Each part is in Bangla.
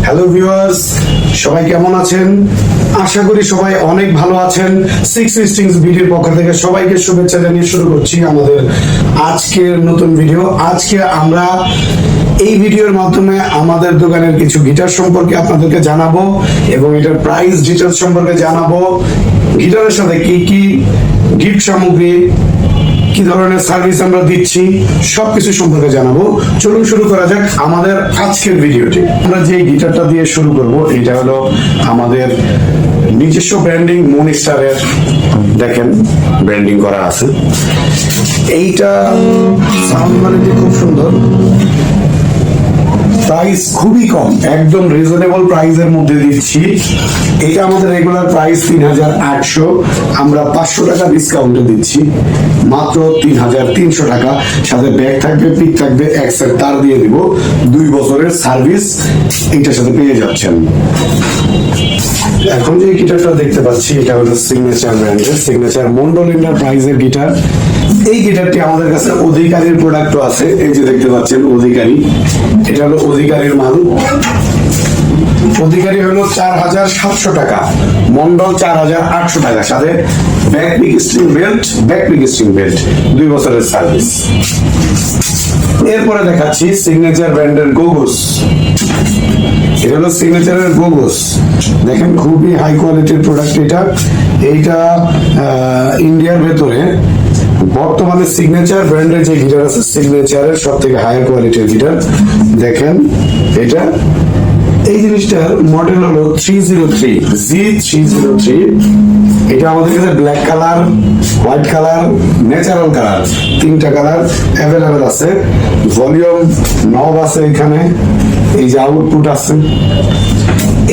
হ্যালো ভিউয়ার্স, সবাই কেমন আছেন? আশা করি সবাই অনেক ভালো আছেন। সিক্স স্ট্রিংস ভিডিওর পক্ষ থেকে সবাইকে শুভেচ্ছা জানিয়ে শুরু করছি আমাদের আজকের নতুন ভিডিও। আজকে আমরা এই ভিডিওর মাধ্যমে আমাদের দোকানের কিছু গিটার সম্পর্কে আপনাদেরকে জানাবো এবং এটার প্রাইস ডিটেলস সম্পর্কে জানাবো। গিটারের সাথে কি কি গিফট সামগ্রী, কি ধরনের সার্ভিস আমরা দিচ্ছি, সবকিছু সম্পর্কে জানাবো। চলুন শুরু করা যাক আমাদের আজকের ভিডিওটি। আমরা যে গিটারটা দিয়ে শুরু করব, এটা হলো আমাদের নিজস্ব ব্র্যান্ডিং মুনস্টারের, দেখেন ব্র্যান্ডিং করা আছে। এইটা সাউন্ড কোয়ালিটি খুব সুন্দর, প্রাইস খুবই কম, একদম রিজনেবল প্রাইসের মধ্যে দিচ্ছি। এটা আমাদের রেগুলার প্রাইস ৩,৮০০, আমরা ৫০০ টাকা ডিসকাউন্টে দিচ্ছি মাত্র ৩,৩০০ টাকা। সাথে ব্যাগ থাকবে, পিক থাকবে, এক সেট তার দিয়ে দিব, ২ বছরের সার্ভিস এটার সাথে পেয়ে যাচ্ছেন। এখন যে গিটারটা দেখতে পাচ্ছি, এটা হলো সিগনেচার ব্র্যান্ডের, সিগনেচার মন্ডল এন্টারপ্রাইজের গিটার। এই গিটারটি আমাদের কাছে অধিকারীর প্রোডাক্টও আছে, এই যে দেখতে পাচ্ছেন অধিকারী, এটা হলো অধিকারীর মাল। অধিকারী হলো ৪,৭০০ টাকা, মন্ডল ৪,৮০০ টাকা, সাথে ব্যাক পিক স্ট্রিং বেল্ট, ২ বছরের সার্ভিস। এরপরে দেখাচ্ছি সিগনেচার ব্র্যান্ডের গোগোস। এটা হলো সিগনেচারের গোগোস, দেখেন খুবই হাই কোয়ালিটির প্রোডাক্ট। এইটা ইন্ডিয়ার ভেতরে বর্তমানে সিগনেচার ব্র্যান্ডের যে গিটার আছে, সিগনেচারের সব থেকে হায়ার কোয়ালিটির গিটার। দেখেন এটা, এই জিনিসটার মডেল হলো 303 G303। এটা আমাদের কাছে black colour, white colour, natural colour, 3টা কালার অ্যাভেলেবেল আছে। ভলিউম নব আছে এখানে, এই যে আউটপুট আছে।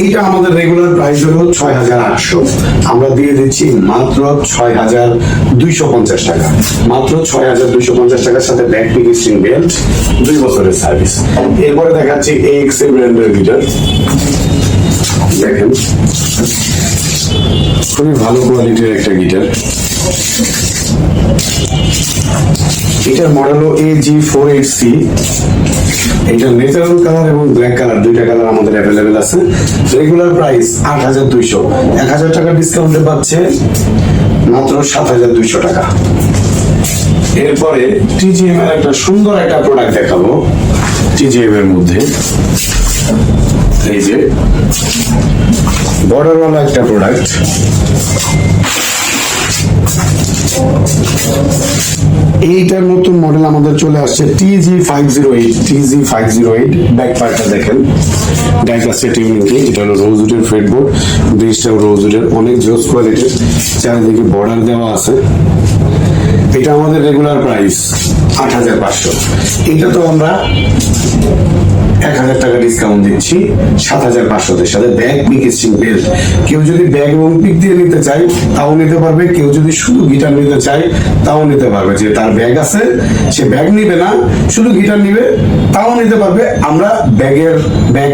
এইটা আমাদের রেগুলার প্রাইস হলো ৬,৮০০, আমরা দিয়ে দিচ্ছি মাত্র ৬,২৫০ টাকা, মাত্র ৬,২৫০ টাকার সাথে ব্যাক পিক স্ট্রিং বেল্ট, ২ বছরের সার্ভিস। এরপরে দেখাচ্ছি AXA ব্র্যান্ডের গিটার। দেখেন খুবই ভালো কোয়ালিটির একটা গিটার। এটার মডেল হলো AG48C। এটা ন্যাচারাল কালার এবং ব্ল্যাক কালার, 2টা কালার আমাদের অ্যাভেলেবেল আছে। রেগুলার প্রাইস ৮,২০০, ১,০০০ টাকা ডিসকাউন্টে পাচ্ছে মাত্র ৭,২০০ টাকা। এরপরে TGM এর একটা সুন্দর একটা প্রোডাক্ট দেখাবো। TGM এর মধ্যে এই যে বর্ডারওয়ালা একটা প্রোডাক্ট, এইটার নতুন মডেল আমাদের চলে আসছে TG508। ব্যাক পার্টটা দেখেন, ডাইকাস্টার টিউনিং কি, এটা হলো রোজউডের ফ্রেটবোর্ড, ব্রিজটাও রোজউডের, অনেক জোস কোয়ালিটির, চারিদিকে বর্ডার দেওয়া আছে। এটা আমাদের রেগুলার প্রাইস ৮,৫০০। এটা তো আমরা ১,০০০ টাকা ডিসকাউন্ট দিচ্ছি ৭,৫০০-তে, সাথে ব্যাগ পিক স্ট্রিং বেল্ট। কেউ যদি ব্যাগ এবং পিক দিয়ে নিতে চায় তাও নিতে পারবে, কেউ যদি শুধু গিটার নিতে চায় তাও নিতে পারবে। যে তার ব্যাগ আছে সে ব্যাগ নিবে না, শুধু গিটার নিবে, তাও নিতে পারবে। আমরা ব্যাগের ব্যাগ,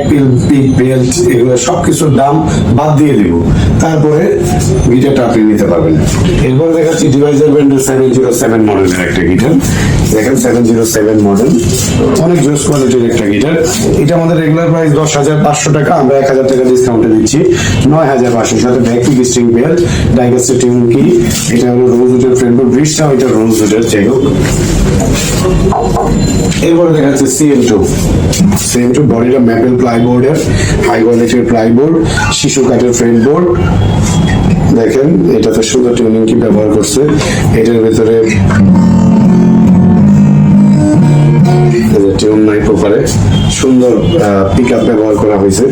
পিক, বেল্ট এগুলো সবকিছুর দাম বাদ দিয়ে দিব, তারপরে গিটারটা আপনি নিতে পারবেন। এরপরে দেখাচ্ছি ডিভাইজার ব্র্যান্ডের 707 মডেলের একটা গিটার। দেখেন 707 মডেল, অনেক জোস কোয়ালিটির একটা গিটার। এটা আমাদের রেগুলার প্রাইস ১০,৫০০ টাকা, আমরা ১,০০০ টাকা ডিসকাউন্টে দিচ্ছি ৯,৫০০, সাথে ব্যাক পিক স্ট্রিং বেল্ট, ডাইকাস্টার টিউন কি। এটা হলো রোজউডের ফ্রেটবোর্ড, ব্রিজটাও এটা রোজউডের, যাই হোক। এরপরে দেখাচ্ছে CM2 বডিটা ম্যাপেল প্লাইবোর্ডের, হাই কোয়ালিটির প্লাইবোর্ড, শিশু কাঠের ফ্রেটবোর্ড। দেখেন এটাতে সুন্দর টিউনিং কি ব্যবহার করছে। এটার ভেতরে টিউন নাই প্রপারে, সুন্দর পিক আপ ব্যবহার করা হয়েছে।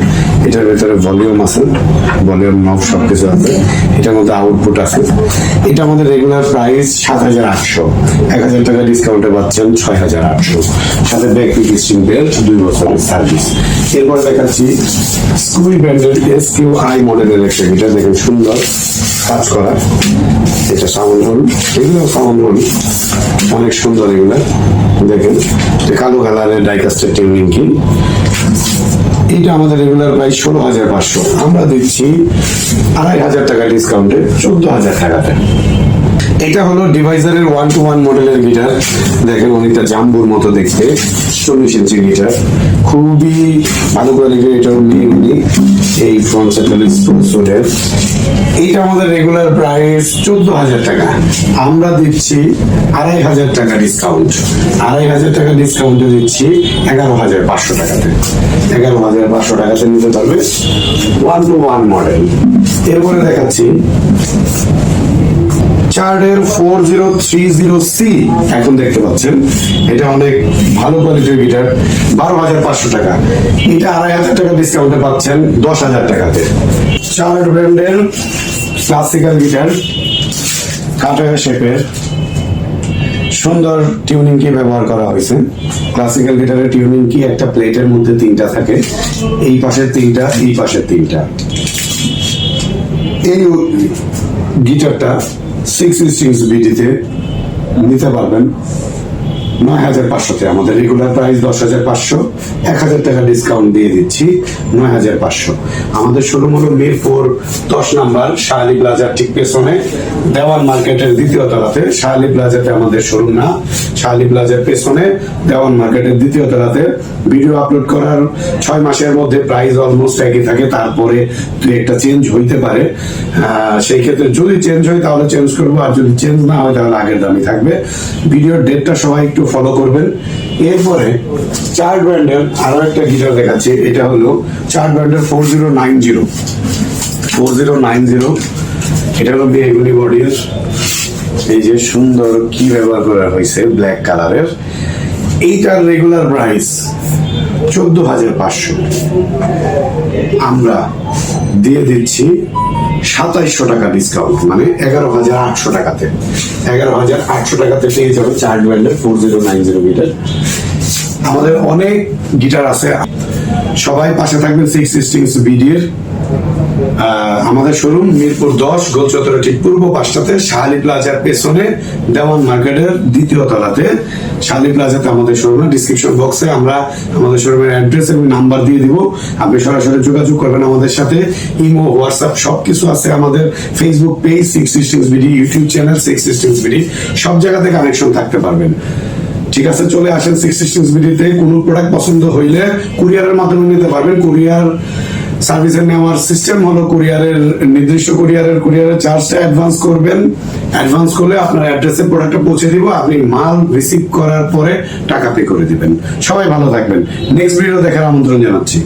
এটার ভেতরে ভলিউম আছে, ভলিউম নব সবকিছু আছে। এটার মধ্যে আউটপুট আছে। এটা আমাদের রেগুলার প্রাইস ৭,৮০০, ১,০০০ টাকা ডিসকাউন্টে পাচ্ছেন ৬,৮০০, সাথে ব্যাক পিক স্ট্রিং বেল্ট, ২ বছরের সার্ভিস। এরপর দেখাচ্ছি স্কুই ব্র্যান্ডের SQI মডেলের একটা গিটার। দেখেন সুন্দর কাজ করা, এটা সাউন্ড হোল, এগুলো সাউন্ড হোল অনেক সুন্দর। এগুলো দেখেন কালো কালারের ডাইকাস্টার টিউনিং কি। এইটা আমাদের রেগুলার প্রাইস 16,500, আমরা দিচ্ছি 2,500 টাকা ডিসকাউন্টে 14,000 টাকাতে। এটা হলো ডিভাইজারের 1-to-1 মডেলের গিটার। দেখেন অনেকটা জাম্বুর মতো দেখতে, 40 ইঞ্চি গিটার, খুবই ভালো কোয়ালিটির। এটাও মিনি এই ফ্রন্ট সেটের স্টোরের। এইটা আমাদের রেগুলার প্রাইস 14,000 টাকা, আমরা দিচ্ছি 2,500 টাকা ডিসকাউন্ট। 2,500 টাকা ডিসকাউন্টে দিচ্ছি 11,500 টাকাতে। 11,500 টাকাতে নিতে পারবে 1-to-1 মডেল। এরপরে দেখাচ্ছি চার্ডের 4030C, এখন দেখতে পাচ্ছেন এটা অনেক ভালো কোয়ালিটির গিটার, 12,500 টাকা। এটা 2,500 টাকা ডিসকাউন্টে পাচ্ছেন 10,000 টাকাতে। চার্ড ব্র্যান্ডের ক্লাসিক্যাল গিটার, কাটার শেপের, সুন্দর টিউনিং কি ব্যবহার করা হয়েছে। ক্লাসিক্যাল গিটারের টিউনিং কি একটা প্লেটের মধ্যে 3টা থাকে, এই পাশের 3টা, এই পাশের 3টা। এই গিটারটা 6 স্ট্রিংস বিডিতে নিতে পারবেন 9,500-তে। আমাদের রেগুলার প্রাইস 10,500, 1,000 টাকা ডিসকাউন্ট দিয়ে দিচ্ছি 9,500। আমাদের শোরুম হলো মিরপুর 10 নাম্বার, শাহালি প্লাজার ঠিক পেছনে, দেওয়ান মার্কেটের 2য় তলাতে। শাহালি প্লাজাতে আমাদের শোরুম না, শাহালি প্লাজার পেছনে দেওয়ান মার্কেটের 2য় তলাতে। ভিডিও আপলোড করার 6 মাসের মধ্যে প্রাইস অলমোস্ট একই থাকে, তারপরে একটা চেঞ্জ হইতে পারে। সেই ক্ষেত্রে যদি চেঞ্জ হয় তাহলে চেঞ্জ করবো, আর যদি চেঞ্জ না হয় তাহলে আগের দামই থাকবে। ভিডিওর ডেটটা সবাই একটু ফলো করবেন। এরপরে চার্ড ব্র্যান্ডের আরো একটা গিটার দেখাচ্ছি। এটা হলো চার্ড ব্র্যান্ডের 4090। এটা হলো বেগুনি বডির, এই যে সুন্দর কি ব্যবহার করা হয়েছে ব্ল্যাক কালারের। এইটার রেগুলার প্রাইস 14,500, আমরা দিয়ে দিচ্ছি 2,700 টাকা ডিসকাউন্ট, মানে 11,800 টাকাতে। 11,800 টাকাতে পেয়ে যাবে চার্ড ব্র্যান্ডের 4090 গিটার। আমাদের অনেক গিটার আছে, সবাই পাশে থাকবেন 6 স্ট্রিংস বিডির। আমাদের শোরুম মিরপুর 10 গোল চত্বরের ঠিক পূর্ব পাশটাতে, শাহালি প্লাজার পেছনে, দেওয়ান মার্কেটের 2য় তলাতে। শাহালি প্লাজাতে আমাদের শোরুম। ডিসক্রিপশন বক্সে আমরা আমাদের শোরুমের অ্যাড্রেস এবং নাম্বার দিয়ে দিব, আপনি সরাসরি যোগাযোগ করবেন আমাদের সাথে। ইমো, হোয়াটসঅ্যাপ সবকিছু আছে। আমাদের Facebook page 6 strings BD, YouTube channel 6 strings BD, সব জায়গাতে কানেকশন থাকতে পারবেন। ঠিক আছে, চলে আসেন 6 স্ট্রিংস বিডিতে। কোনো প্রোডাক্ট পছন্দ হইলে কুরিয়ারের মাধ্যমে নিতে পারবেন। কুরিয়ার সার্ভিসের নেওয়ার সিস্টেম হলো কুরিয়ারের নির্দিষ্ট কুরিয়ারের চার্জটা অ্যাডভান্স করবেন। অ্যাডভান্স করলে আপনার অ্যাড্রেসে প্রোডাক্টটা পৌঁছে দিব, আপনি মাল রিসিভ করার পরে টাকা পে করে দিবেন। সবাই ভালো থাকবেন। নেক্সট ভিডিও দেখার আমন্ত্রণ জানাচ্ছি।